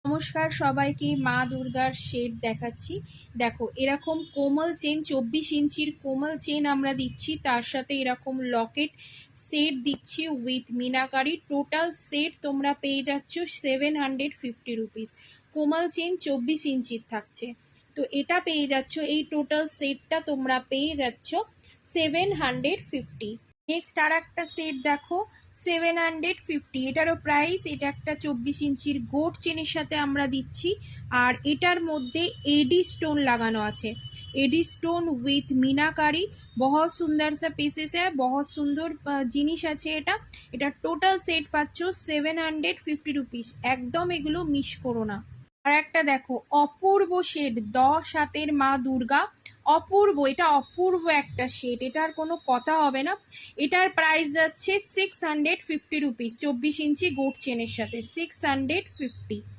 নমস্কার সবাইকে, মা দুর্গার শেড দেখাচ্ছি। দেখো, এরকম কোমল চেন 24 ইঞ্চির কোমল চেন আমরা দিচ্ছি, তার সাথে এরকম লকেট সেট দিচ্ছি উইথ মিনাকারি। টোটাল সেট তোমরা পেয়ে যাচ্ছ 750 রুপিস। কোমল চেন 24 ইঞ্চির থাকছে, তো এটা পেয়ে যাচ্ছ, এই টোটাল সেটটা তোমরা পেয়ে যাচ্ছ 750। নেক্সট আর একটা সেট দেখো, 750, এটারও প্রাইস। এটা একটা 24 ইঞ্চির গোট চেনের সাথে আমরা দিচ্ছি, আর এটার মধ্যে এডি স্টোন লাগানো আছে। एडी स्टोन विथ मीनाकारी, बहुत सुंदर सा पीसेस है, बहुत सुंदर জিনিস আছে এটা। এটা টোটাল সেট পাচ্ছ 750 রুপিস। একদম এগুলো মিস করো না। আর একটা দেখো, অপূর্ব শেড 10 হাতের মা দুর্গা, অপূর্ব, এটা অপূর্ব একটা শেড, এটার কোনো কথা হবে না। এটার প্রাইস যাচ্ছে 650 রুপিস, 24 ইঞ্চি গোট চেনের সাথে 650।